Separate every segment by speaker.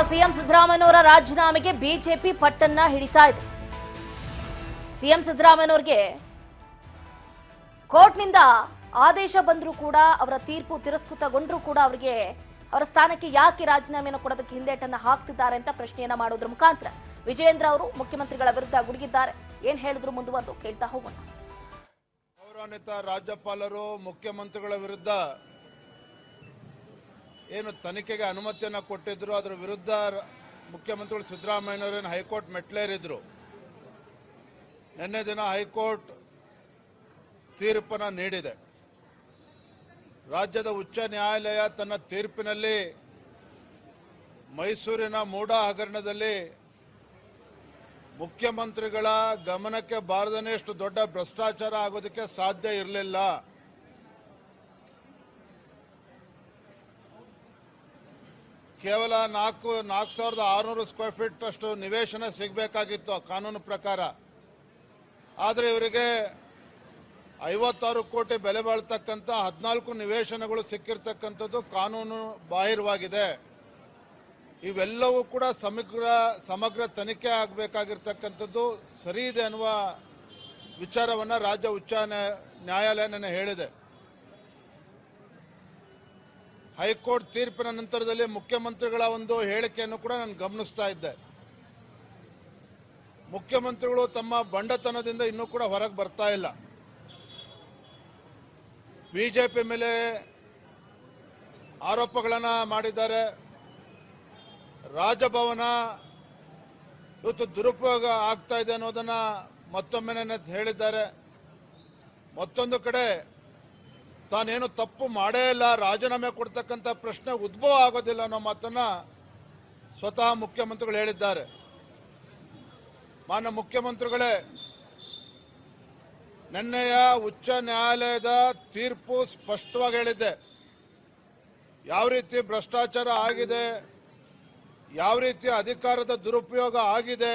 Speaker 1: CM ಸಿದ್ದರಾಮಯ್ಯನವರ ರಾಜೀನಾಮೆಗೆ BJP ಪಟ್ಟನ್ನ ಹಿಡಿತಾ ಇದೆ. ಸಿಎಂ ಸಿದ್ದರಾಮಯ್ಯನವರಿಗೆ ಕೋರ್ಟ್ನಿಂದ ಆದೇಶ ಬಂದರೂ ಕೂಡ ಅವರ ತೀರ್ಪು ತಿರಸ್ಕೃತಗೊಂಡರೂ ಕೂಡ ಅವರಿಗೆ ಅವರ ಸ್ಥಾನಕ್ಕೆ ಯಾಕೆ ರಾಜೀನಾಮೆಯನ್ನು ಕೊಡೋದಕ್ಕೆ ಹಿಂದೇಟನ್ನ ಹಾಕ್ತಿದ್ದಾರೆ ಅಂತ ಪ್ರಶ್ನೆಯನ್ನ ಮಾಡೋದ್ರ ಮುಖಾಂತರ ವಿಜಯೇಂದ್ರ ಅವರು ಮುಖ್ಯಮಂತ್ರಿಗಳ ವಿರುದ್ಧ ಗುಡುಗಿದ್ದಾರೆ. ಏನ್ ಹೇಳಿದ್ರು ಮುಂದುವರೆದು ಕೇಳ್ತಾ ಹೋಗೋಣ.
Speaker 2: ಗೌರವಾನ್ವಿತ ರಾಜ್ಯಪಾಲರು ಮುಖ್ಯಮಂತ್ರಿಗಳ ವಿರುದ್ಧ ಏನು ತನಿಖೆಗೆ ಅನುಮತಿಯನ್ನು ಕೊಟ್ಟಿದ್ರು, ಅದರ ವಿರುದ್ಧ ಮುಖ್ಯಮಂತ್ರಿಗಳು ಸಿದ್ದರಾಮಯ್ಯನವರೇನು ಹೈಕೋರ್ಟ್ ಮೆಟ್ಲೇರಿದ್ರು. ನಿನ್ನೆ ದಿನ ಹೈಕೋರ್ಟ್ ತೀರ್ಪನ್ನು ನೀಡಿದೆ. ರಾಜ್ಯದ ಉಚ್ಚ ನ್ಯಾಯಾಲಯ ತನ್ನ ತೀರ್ಪಿನಲ್ಲಿ ಮೈಸೂರಿನ ಮೂಡಾ ಹಗರಣದಲ್ಲಿ ಮುಖ್ಯಮಂತ್ರಿಗಳ ಗಮನಕ್ಕೆ ಬಾರದನೆಷ್ಟು ದೊಡ್ಡ ಭ್ರಷ್ಟಾಚಾರ ಆಗೋದಕ್ಕೆ ಸಾಧ್ಯ ಇರಲಿಲ್ಲ. ಕೇವಲ 4,600 ಸ್ಕ್ವೇರ್ ಫೀಟ್ ಅಷ್ಟು ನಿವೇಶನ ಸಿಗಬೇಕಾಗಿತ್ತು ಕಾನೂನು ಪ್ರಕಾರ. ಆದರೆ ಇವರಿಗೆ 56 ಕೋಟಿ ಬೆಲೆ ಬಾಳ್ತಕ್ಕಂಥ 14 ನಿವೇಶನಗಳು ಸಿಕ್ಕಿರ್ತಕ್ಕಂಥದ್ದು ಕಾನೂನು ಬಾಹಿರವಾಗಿದೆ. ಇವೆಲ್ಲವೂ ಕೂಡ ಸಮಗ್ರ ತನಿಖೆ ಆಗಬೇಕಾಗಿರ್ತಕ್ಕಂಥದ್ದು ಸರಿ ಇದೆ ಅನ್ನುವ ವಿಚಾರವನ್ನು ರಾಜ್ಯ ಉಚ್ಚ ನ್ಯಾಯಾಲಯ ನಿನ್ನೆ ಹೇಳಿದೆ. ಹೈಕೋರ್ಟ್ ತೀರ್ಪಿನ ನಂತರದಲ್ಲಿ ಮುಖ್ಯಮಂತ್ರಿಗಳ ಒಂದು ಹೇಳಿಕೆಯನ್ನು ಕೂಡ ನಾನು ಗಮನಿಸ್ತಾ ಇದ್ದೆ. ಮುಖ್ಯಮಂತ್ರಿಗಳು ತಮ್ಮ ಬಂಡತನದಿಂದ ಇನ್ನೂ ಕೂಡ ಹೊರಗೆ ಬರ್ತಾ ಇಲ್ಲ. ಬಿಜೆಪಿ ಮೇಲೆ ಆರೋಪಗಳನ್ನು ಮಾಡಿದ್ದಾರೆ. ರಾಜಭವನ ಇವತ್ತು ದುರುಪಯೋಗ ಆಗ್ತಾ ಇದೆ ಅನ್ನೋದನ್ನ ಮತ್ತೊಮ್ಮೆ ಹೇಳಿದ್ದಾರೆ. ಮತ್ತೊಂದು ಕಡೆ ತಾನೇನು ತಪ್ಪು ಮಾಡೇ ಇಲ್ಲ, ರಾಜೀನಾಮೆ ಕೊಡ್ತಕ್ಕಂಥ ಪ್ರಶ್ನೆ ಉದ್ಭವ ಆಗೋದಿಲ್ಲ ಅನ್ನೋ ಮಾತನ್ನ ಸ್ವತಃ ಮುಖ್ಯಮಂತ್ರಿಗಳು ಹೇಳಿದ್ದಾರೆ. ಮಾನ್ಯ ಮುಖ್ಯಮಂತ್ರಿಗಳೇ, ನಿನ್ನೆಯ ಉಚ್ಚ ನ್ಯಾಯಾಲಯದ ತೀರ್ಪು ಸ್ಪಷ್ಟವಾಗಿ ಹೇಳಿದೆ. ಯಾವ ರೀತಿ ಭ್ರಷ್ಟಾಚಾರ ಆಗಿದೆ, ಯಾವ ರೀತಿ ಅಧಿಕಾರದ ದುರುಪಯೋಗ ಆಗಿದೆ,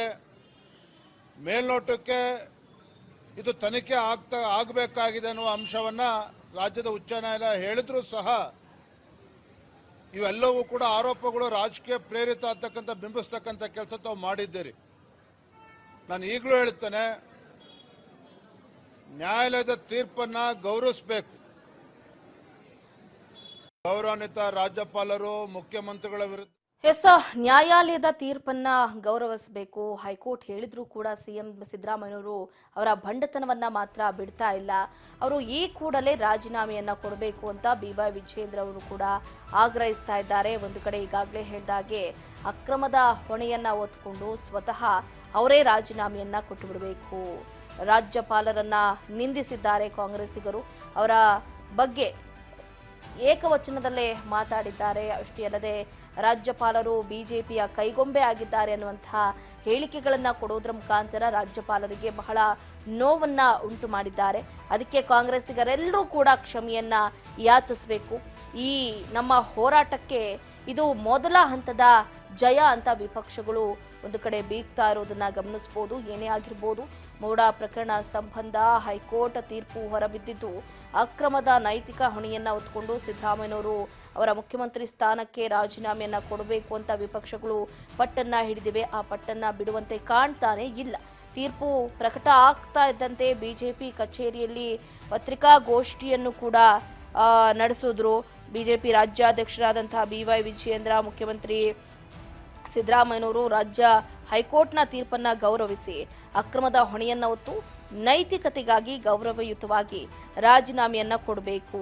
Speaker 2: ಮೇಲ್ನೋಟಕ್ಕೆ ಇದು ತನಿಖೆ ಆಗಬೇಕಾಗಿದೆ ಅನ್ನುವ ಅಂಶವನ್ನ ರಾಜ್ಯದ ಉಚ್ಚ ನ್ಯಾಯಾಲಯ ಹೇಳಿದ್ರೂ ಸಹ ಇವೆಲ್ಲವೂ ಕೂಡ ಆರೋಪಗಳು ರಾಜಕೀಯ ಪ್ರೇರಿತ ಅಂತಕ್ಕಂಥ ಬಿಂಬಿಸ್ತಕ್ಕಂಥ ಕೆಲಸ ತಾವು ಮಾಡಿದ್ದೀರಿ. ನಾನು ಈಗಲೂ ಹೇಳ್ತೇನೆ, ನ್ಯಾಯಾಲಯದ ತೀರ್ಪನ್ನ ಗೌರವಿಸಬೇಕು. ಗೌರವಾನ್ವಿತ ರಾಜ್ಯಪಾಲರು ಮುಖ್ಯಮಂತ್ರಿಗಳ ವಿರುದ್ಧ
Speaker 1: ನ್ಯಾಯಾಲಯದ ತೀರ್ಪನ್ನ ಗೌರವಿಸಬೇಕು. ಹೈಕೋರ್ಟ್ ಹೇಳಿದ್ರೂ ಕೂಡ ಸಿಎಂ ಸಿದ್ದರಾಮಯ್ಯನವರು ಅವರ ಭಂಡತನವನ್ನ ಮಾತ್ರ ಬಿಡ್ತಾ ಇಲ್ಲ. ಅವರು ಈ ಕೂಡಲೇ ರಾಜೀನಾಮೆಯನ್ನ ಕೊಡಬೇಕು ಅಂತ ಬಿವೈ ವಿಜಯೇಂದ್ರ ಅವರು ಕೂಡ ಆಗ್ರಹಿಸ್ತಾ ಇದ್ದಾರೆ. ಒಂದು ಕಡೆ ಈಗಾಗಲೇ ಹೇಳಿದಾಗೆ ಅಕ್ರಮದ ಹೊಣೆಯನ್ನ ಹೊತ್ಕೊಂಡು ಸ್ವತಃ ಅವರೇ ರಾಜೀನಾಮೆಯನ್ನ ಕೊಟ್ಟು ಬಿಡಬೇಕು. ರಾಜ್ಯಪಾಲರನ್ನ ನಿಂದಿಸಿದ್ದಾರೆ ಕಾಂಗ್ರೆಸ್ಸಿಗರು. ಅವರ ಬಗ್ಗೆ ಏಕವಚನದಲ್ಲೇ ಮಾತಾಡಿದ್ದಾರೆ. ಅಷ್ಟೇ ಅಲ್ಲದೆ ರಾಜ್ಯಪಾಲರು ಬಿಜೆಪಿಯ ಕೈಗೊಂಬೆ ಆಗಿದ್ದಾರೆ ಅನ್ನುವಂತಹ ಹೇಳಿಕೆಗಳನ್ನ ಕೊಡೋದ್ರ ಮುಖಾಂತರ ರಾಜ್ಯಪಾಲರಿಗೆ ಬಹಳ ನೋವನ್ನ ಉಂಟು ಮಾಡಿದ್ದಾರೆ. ಅದಕ್ಕೆ ಕಾಂಗ್ರೆಸ್ಸಿಗರೆಲ್ಲರೂ ಕೂಡ ಕ್ಷಮೆಯನ್ನ ಯಾಚಿಸಬೇಕು. ಈ ನಮ್ಮ ಹೋರಾಟಕ್ಕೆ ಇದು ಮೊದಲ ಹಂತದ ಜಯ ಅಂತ ವಿಪಕ್ಷಗಳು ಒಂದು ಕಡೆ ಬೀಗ್ತಾ ಇರೋದನ್ನ ಗಮನಿಸಬಹುದು. ಏನೇ ಆಗಿರ್ಬೋದು, ಮೂಡಾ ಪ್ರಕರಣ ಸಂಬಂಧ ಹೈಕೋರ್ಟ್ ತೀರ್ಪು ಹೊರಬಿದ್ದಿದ್ದು ಅಕ್ರಮದ ನೈತಿಕ ಹೊಣೆಯನ್ನ ಹೊತ್ಕೊಂಡು ಸಿದ್ದರಾಮಯ್ಯನವರು ಅವರ ಮುಖ್ಯಮಂತ್ರಿ ಸ್ಥಾನಕ್ಕೆ ರಾಜೀನಾಮೆಯನ್ನ ಕೊಡಬೇಕು ಅಂತ ವಿಪಕ್ಷಗಳು ಪಟ್ಟನ್ನ ಹಿಡಿದಿವೆ. ಆ ಪಟ್ಟನ್ನ ಬಿಡುವಂತೆ ಕಾಣ್ತಾನೆ ಇಲ್ಲ. ತೀರ್ಪು ಪ್ರಕಟ ಆಗ್ತಾ ಇದ್ದಂತೆ ಬಿಜೆಪಿ ಕಚೇರಿಯಲ್ಲಿ ಪತ್ರಿಕಾಗೋಷ್ಠಿಯನ್ನು ಕೂಡ ನಡೆಸಿದ್ರು. ಬಿಜೆಪಿ ರಾಜ್ಯಾಧ್ಯಕ್ಷರಾದಂತಹ ಬಿವೈ ವಿಜಯೇಂದ್ರ ಮುಖ್ಯಮಂತ್ರಿ ಸಿದ್ದರಾಮಯ್ಯನವರು ರಾಜ್ಯ ಹೈಕೋರ್ಟ್ನ ತೀರ್ಪನ್ನ ಗೌರವಿಸಿ ಅಕ್ರಮದ ಹೊಣೆಯನ್ನ ಹೊತ್ತು ನೈತಿಕತೆಗಾಗಿ ಗೌರವಯುತವಾಗಿ ರಾಜೀನಾಮೆಯನ್ನ ಕೊಡಬೇಕು.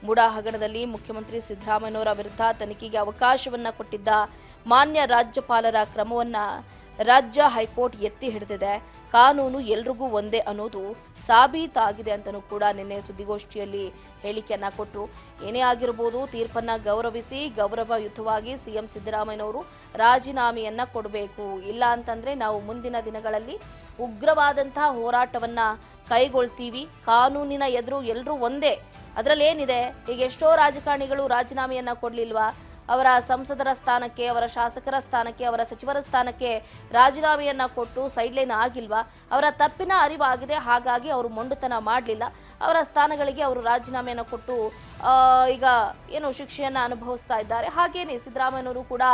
Speaker 1: ಮೂಡಾ ಹಗರಣದಲ್ಲಿ ಮುಖ್ಯಮಂತ್ರಿ ಸಿದ್ದರಾಮಯ್ಯನವರ ವಿರುದ್ಧ ತನಿಖೆಗೆ ಅವಕಾಶವನ್ನ ಕೊಟ್ಟಿದ್ದ ಮಾನ್ಯ ರಾಜ್ಯಪಾಲರ ಕ್ರಮವನ್ನ ರಾಜ್ಯ ಹೈಕೋರ್ಟ್ ಎತ್ತಿ ಹಿಡಿದಿದೆ. ಕಾನೂನು ಎಲ್ರಿಗೂ ಒಂದೇ ಅನ್ನೋದು ಸಾಬೀತಾಗಿದೆ ಅಂತಲೂ ಕೂಡ ನಿನ್ನೆ ಸುದ್ದಿಗೋಷ್ಠಿಯಲ್ಲಿ ಹೇಳಿಕೆಯನ್ನ ಕೊಟ್ಟರು. ಏನೇ ಆಗಿರಬಹುದು, ತೀರ್ಪನ್ನ ಗೌರವಿಸಿ ಗೌರವಯುತವಾಗಿ ಸಿಎಂ ಸಿದ್ದರಾಮಯ್ಯನವರು ರಾಜೀನಾಮೆಯನ್ನ ಕೊಡಬೇಕು. ಇಲ್ಲ ಅಂತಂದ್ರೆ ನಾವು ಮುಂದಿನ ದಿನಗಳಲ್ಲಿ ಉಗ್ರವಾದಂತಹ ಹೋರಾಟವನ್ನ ಕೈಗೊಳ್ತೀವಿ. ಕಾನೂನಿನ ಎದುರು ಎಲ್ಲರೂ ಒಂದೇ. ಅದರಲ್ಲಿ ಏನಿದೆ, ಈಗ ಎಷ್ಟೋ ರಾಜಕಾರಣಿಗಳು ರಾಜೀನಾಮೆಯನ್ನ ಕೊಡ್ಲಿಲ್ವಾ? ಅವರ ಸಂಸದರ ಸ್ಥಾನಕ್ಕೆ, ಅವರ ಶಾಸಕರ ಸ್ಥಾನಕ್ಕೆ, ಅವರ ಸಚಿವರ ಸ್ಥಾನಕ್ಕೆ ರಾಜೀನಾಮೆಯನ್ನ ಕೊಟ್ಟು ಸೈಡ್ಲೈನ್ ಆಗಿಲ್ವಾ? ಅವರ ತಪ್ಪಿನ ಅರಿವಾಗಿದೆ, ಹಾಗಾಗಿ ಅವರು ಮೊಂಡುತನ ಮಾಡಲಿಲ್ಲ. ಅವರ ಸ್ಥಾನಗಳಿಗೆ ಅವರು ರಾಜೀನಾಮೆಯನ್ನು ಕೊಟ್ಟು ಈಗ ಏನು ಶಿಕ್ಷೆಯನ್ನ ಅನುಭವಿಸ್ತಾ ಇದ್ದಾರೆ. ಹಾಗೇನೆ ಸಿದ್ದರಾಮಯ್ಯನವರು ಕೂಡ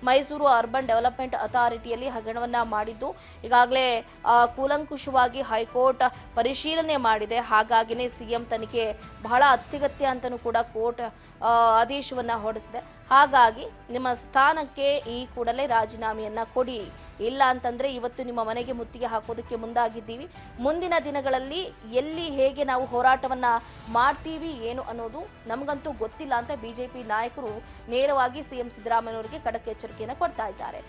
Speaker 1: ಮೈಸೂರು ಅರ್ಬನ್ ಡೆವಲಪ್ಮೆಂಟ್ ಅಥಾರಿಟಿಯಲ್ಲಿ ಹಗರಣವನ್ನ ಮಾಡಿದ್ದು ಈಗಾಗಲೇ ಕೂಲಂಕುಷವಾಗಿ ಹೈಕೋರ್ಟ್ ಪರಿಶೀಲನೆ ಮಾಡಿದೆ. ಹಾಗಾಗಿನೇ ಸಿಎಂ ತನಿಖೆ ಬಹಳ ಅತ್ಯಗತ್ಯ ಅಂತಲೂ ಕೂಡ ಕೋರ್ಟ್ ಆದೇಶವನ್ನ ಹೊರಡಿಸಿದೆ. ಹಾಗಾಗಿ ನಿಮ್ಮ ಸ್ಥಾನಕ್ಕೆ ಈ ಕೂಡಲೇ ರಾಜೀನಾಮೆಯನ್ನ ಕೊಡಿ, ಇಲ್ಲ ಅಂತಂದ್ರೆ ಇವತ್ತು ನಿಮ್ಮ ಮನೆಗೆ ಮುತ್ತಿಗೆ ಹಾಕೋದಕ್ಕೆ ಮುಂದಾಗಿದ್ದೀವಿ. ಮುಂದಿನ ದಿನಗಳಲ್ಲಿ ಎಲ್ಲಿ ಹೇಗೆ ನಾವು ಹೋರಾಟವನ್ನ ಮಾಡ್ತೀವಿ ಏನು ಅನ್ನೋದು ನಮಗಂತೂ ಗೊತ್ತಿಲ್ಲ ಅಂತ ಬಿಜೆಪಿ ನಾಯಕರು ನೇರವಾಗಿ ಸಿಎಂ ಸಿದ್ದರಾಮಯ್ಯನವರಿಗೆ ಖಡಕ್ ಎಚ್ಚರಿಕೆಯನ್ನು ಕೊಡ್ತಾ ಇದ್ದಾರೆ.